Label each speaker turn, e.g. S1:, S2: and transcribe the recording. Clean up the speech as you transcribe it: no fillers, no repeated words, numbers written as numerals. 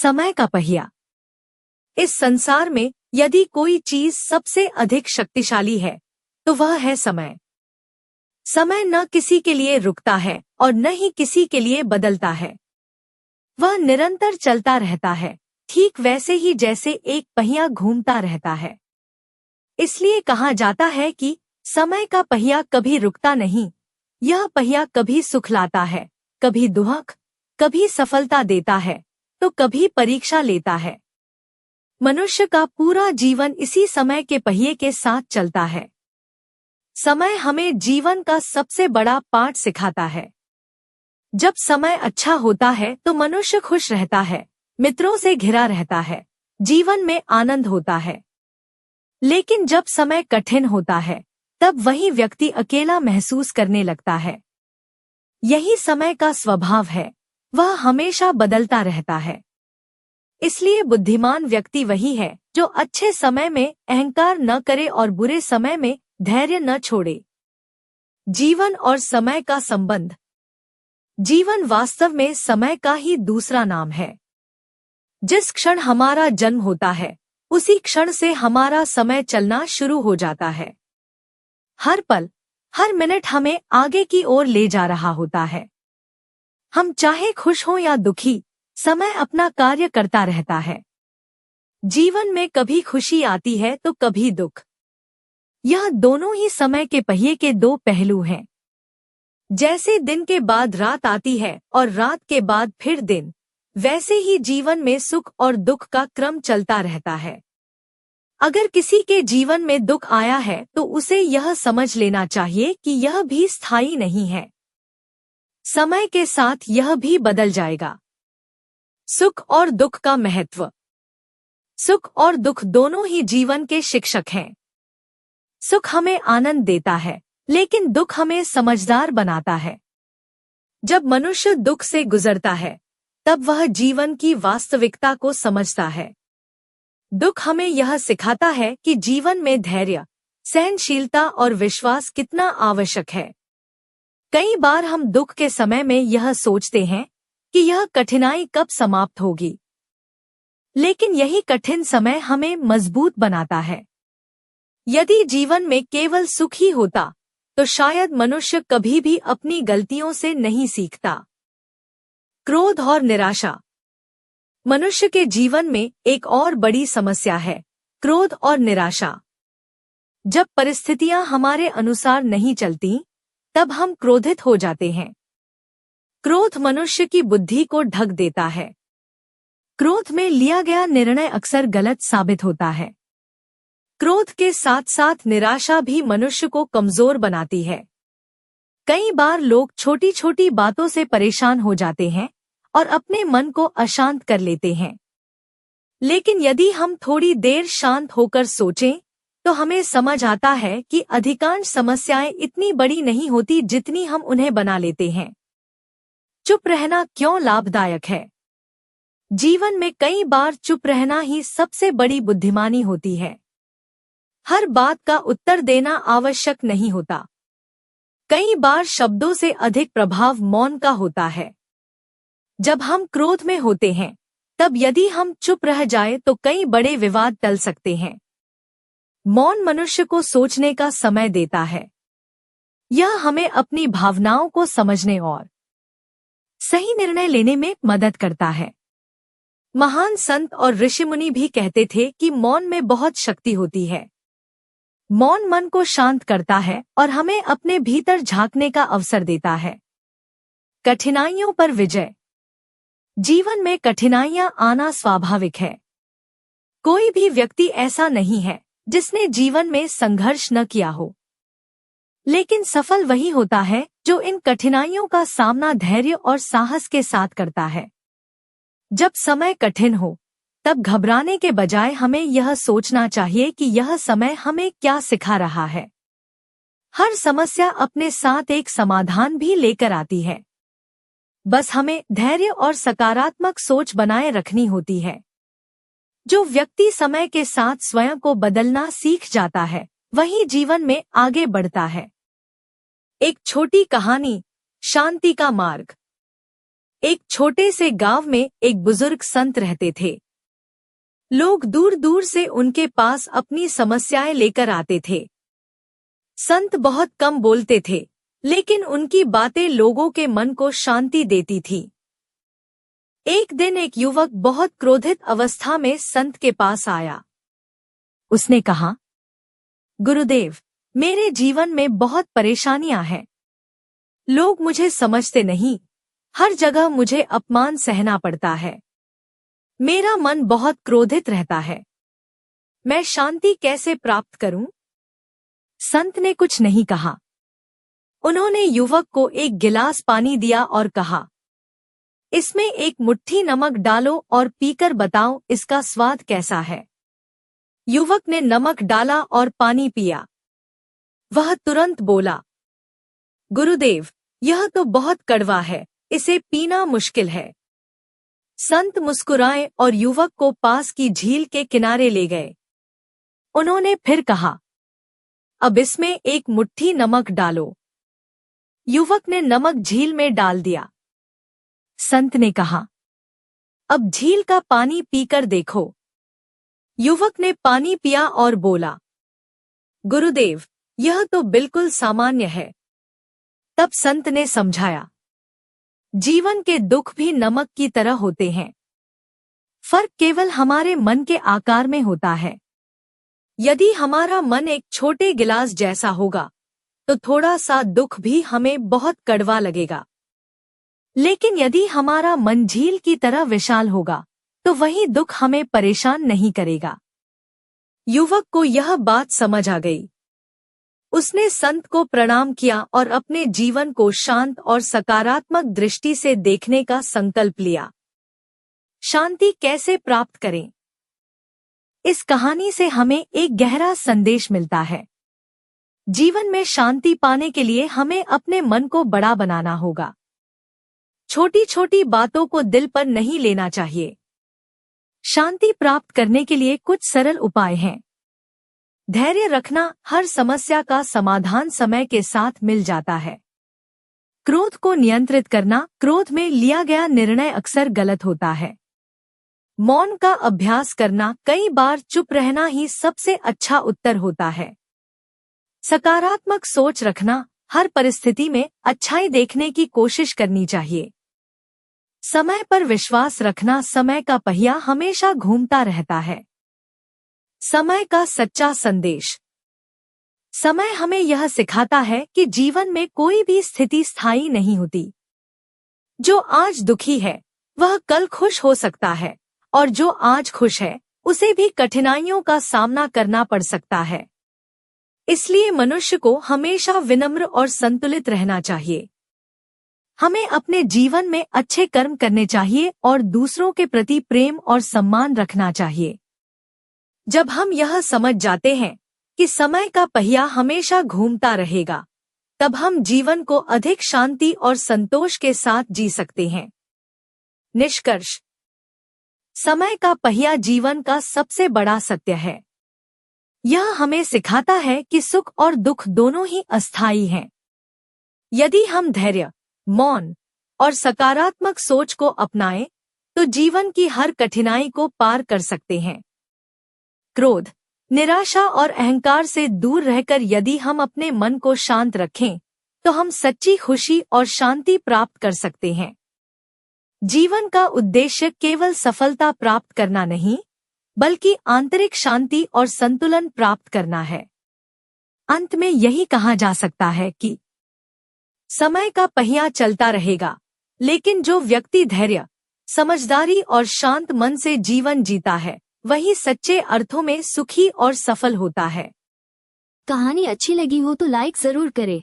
S1: समय का पहिया। इस संसार में यदि कोई चीज सबसे अधिक शक्तिशाली है तो वह है समय। समय न किसी के लिए रुकता है और न ही किसी के लिए बदलता है। वह निरंतर चलता रहता है, ठीक वैसे ही जैसे एक पहिया घूमता रहता है। इसलिए कहा जाता है कि समय का पहिया कभी रुकता नहीं। यह पहिया कभी सुख लाता है, कभी दुख, कभी सफलता देता है तो कभी परीक्षा लेता है। मनुष्य का पूरा जीवन इसी समय के पहिए के साथ चलता है। समय हमें जीवन का सबसे बड़ा पाठ सिखाता है। जब समय अच्छा होता है तो मनुष्य खुश रहता है, मित्रों से घिरा रहता है, जीवन में आनंद होता है। लेकिन जब समय कठिन होता है तब वही व्यक्ति अकेला महसूस करने लगता है। यही समय का स्वभाव है, वह हमेशा बदलता रहता है। इसलिए बुद्धिमान व्यक्ति वही है जो अच्छे समय में अहंकार न करे और बुरे समय में धैर्य न छोड़े। जीवन और समय का संबंध। जीवन वास्तव में समय का ही दूसरा नाम है। जिस क्षण हमारा जन्म होता है उसी क्षण से हमारा समय चलना शुरू हो जाता है। हर पल, हर मिनट हमें आगे की ओर ले जा रहा होता है। हम चाहे खुश हों या दुखी, समय अपना कार्य करता रहता है। जीवन में कभी खुशी आती है तो कभी दुख। यह दोनों ही समय के पहिए के दो पहलू हैं। जैसे दिन के बाद रात आती है और रात के बाद फिर दिन, वैसे ही जीवन में सुख और दुख का क्रम चलता रहता है। अगर किसी के जीवन में दुख आया है तो उसे यह समझ लेना चाहिए कि यह भी स्थायी नहीं है। समय के साथ यह भी बदल जाएगा। सुख और दुख का महत्व। सुख और दुख दोनों ही जीवन के शिक्षक हैं। सुख हमें आनंद देता है, लेकिन दुख हमें समझदार बनाता है। जब मनुष्य दुख से गुजरता है तब वह जीवन की वास्तविकता को समझता है। दुख हमें यह सिखाता है कि जीवन में धैर्य, सहनशीलता और विश्वास कितना आवश्यक है। कई बार हम दुख के समय में यह सोचते हैं कि यह कठिनाई कब समाप्त होगी, लेकिन यही कठिन समय हमें मजबूत बनाता है। यदि जीवन में केवल सुख ही होता तो शायद मनुष्य कभी भी अपनी गलतियों से नहीं सीखता। क्रोध और निराशा। मनुष्य के जीवन में एक और बड़ी समस्या है, क्रोध और निराशा। जब परिस्थितियां हमारे अनुसार नहीं चलती तब हम क्रोधित हो जाते हैं। क्रोध मनुष्य की बुद्धि को ढक देता है। क्रोध में लिया गया निर्णय अक्सर गलत साबित होता है। क्रोध के साथ साथ निराशा भी मनुष्य को कमजोर बनाती है। कई बार लोग छोटी छोटी बातों से परेशान हो जाते हैं और अपने मन को अशांत कर लेते हैं। लेकिन यदि हम थोड़ी देर शांत होकर सोचें तो हमें समझ आता है कि अधिकांश समस्याएं इतनी बड़ी नहीं होती जितनी हम उन्हें बना लेते हैं। चुप रहना क्यों लाभदायक है? जीवन में कई बार चुप रहना ही सबसे बड़ी बुद्धिमानी होती है। हर बात का उत्तर देना आवश्यक नहीं होता। कई बार शब्दों से अधिक प्रभाव मौन का होता है। जब हम क्रोध में होते हैं तब यदि हम चुप रह जाए तो कई बड़े विवाद टल सकते हैं। मौन मनुष्य को सोचने का समय देता है। यह हमें अपनी भावनाओं को समझने और सही निर्णय लेने में मदद करता है। महान संत और ऋषिमुनि भी कहते थे कि मौन में बहुत शक्ति होती है। मौन मन को शांत करता है और हमें अपने भीतर झांकने का अवसर देता है। कठिनाइयों पर विजय। जीवन में कठिनाइयां आना स्वाभाविक है। कोई भी व्यक्ति ऐसा नहीं है जिसने जीवन में संघर्ष न किया हो। लेकिन सफल वही होता है जो इन कठिनाइयों का सामना धैर्य और साहस के साथ करता है। जब समय कठिन हो तब घबराने के बजाय हमें यह सोचना चाहिए कि यह समय हमें क्या सिखा रहा है। हर समस्या अपने साथ एक समाधान भी लेकर आती है। बस हमें धैर्य और सकारात्मक सोच बनाए रखनी होती है। जो व्यक्ति समय के साथ स्वयं को बदलना सीख जाता है वही जीवन में आगे बढ़ता है। एक छोटी कहानी, शांति का मार्ग। एक छोटे से गांव में एक बुजुर्ग संत रहते थे। लोग दूर दूर से उनके पास अपनी समस्याएं लेकर आते थे। संत बहुत कम बोलते थे, लेकिन उनकी बातें लोगों के मन को शांति देती थी। एक दिन एक युवक बहुत क्रोधित अवस्था में संत के पास आया। उसने कहा, गुरुदेव, मेरे जीवन में बहुत परेशानियां हैं। लोग मुझे समझते नहीं, हर जगह मुझे अपमान सहना पड़ता है। मेरा मन बहुत क्रोधित रहता है। मैं शांति कैसे प्राप्त करूं? संत ने कुछ नहीं कहा। उन्होंने युवक को एक गिलास पानी दिया और कहा, इसमें एक मुट्ठी नमक डालो और पीकर बताओ इसका स्वाद कैसा है। युवक ने नमक डाला और पानी पिया। वह तुरंत बोला, गुरुदेव, यह तो बहुत कड़वा है, इसे पीना मुश्किल है। संत मुस्कुराए और युवक को पास की झील के किनारे ले गए। उन्होंने फिर कहा, अब इसमें एक मुट्ठी नमक डालो। युवक ने नमक झील में डाल दिया। संत ने कहा, अब झील का पानी पीकर देखो। युवक ने पानी पिया और बोला, गुरुदेव, यह तो बिल्कुल सामान्य है। तब संत ने समझाया, जीवन के दुख भी नमक की तरह होते हैं। फर्क केवल हमारे मन के आकार में होता है। यदि हमारा मन एक छोटे गिलास जैसा होगा, तो थोड़ा सा दुख भी हमें बहुत कड़वा लगेगा। लेकिन यदि हमारा मन झील की तरह विशाल होगा, तो वही दुख हमें परेशान नहीं करेगा। युवक को यह बात समझ आ गई। उसने संत को प्रणाम किया और अपने जीवन को शांत और सकारात्मक दृष्टि से देखने का संकल्प लिया। शांति कैसे प्राप्त करें? इस कहानी से हमें एक गहरा संदेश मिलता है। जीवन में शांति पाने के लिए हमें अपने मन को बड़ा बनाना होगा। छोटी छोटी बातों को दिल पर नहीं लेना चाहिए। शांति प्राप्त करने के लिए कुछ सरल उपाय हैं। धैर्य रखना, हर समस्या का समाधान समय के साथ मिल जाता है। क्रोध को नियंत्रित करना, क्रोध में लिया गया निर्णय अक्सर गलत होता है। मौन का अभ्यास करना, कई बार चुप रहना ही सबसे अच्छा उत्तर होता है। सकारात्मक सोच रखना, हर परिस्थिति में अच्छाई देखने की कोशिश करनी चाहिए। समय पर विश्वास रखना, समय का पहिया हमेशा घूमता रहता है। समय का सच्चा संदेश। समय हमें यह सिखाता है कि जीवन में कोई भी स्थिति स्थायी नहीं होती। जो आज दुखी है, वह कल खुश हो सकता है, और जो आज खुश है, उसे भी कठिनाइयों का सामना करना पड़ सकता है। इसलिए मनुष्य को हमेशा विनम्र और संतुलित रहना चाहिए। हमें अपने जीवन में अच्छे कर्म करने चाहिए और दूसरों के प्रति प्रेम और सम्मान रखना चाहिए। जब हम यह समझ जाते हैं कि समय का पहिया हमेशा घूमता रहेगा, तब हम जीवन को अधिक शांति और संतोष के साथ जी सकते हैं। निष्कर्ष, समय का पहिया जीवन का सबसे बड़ा सत्य है। यह हमें सिखाता है कि सुख और दुख दोनों ही अस्थायी हैं। यदि हम धैर्य, मौन और सकारात्मक सोच को अपनाएं, तो जीवन की हर कठिनाई को पार कर सकते हैं। क्रोध, निराशा और अहंकार से दूर रहकर यदि हम अपने मन को शांत रखें, तो हम सच्ची खुशी और शांति प्राप्त कर सकते हैं। जीवन का उद्देश्य केवल सफलता प्राप्त करना नहीं, बल्कि आंतरिक शांति और संतुलन प्राप्त करना है। अंत में यही कहा जा सकता है कि समय का पहिया चलता रहेगा, लेकिन जो व्यक्ति धैर्य, समझदारी और शांत मन से जीवन जीता है, वही सच्चे अर्थों में सुखी और सफल होता है।
S2: कहानी अच्छी लगी हो तो लाइक जरूर करें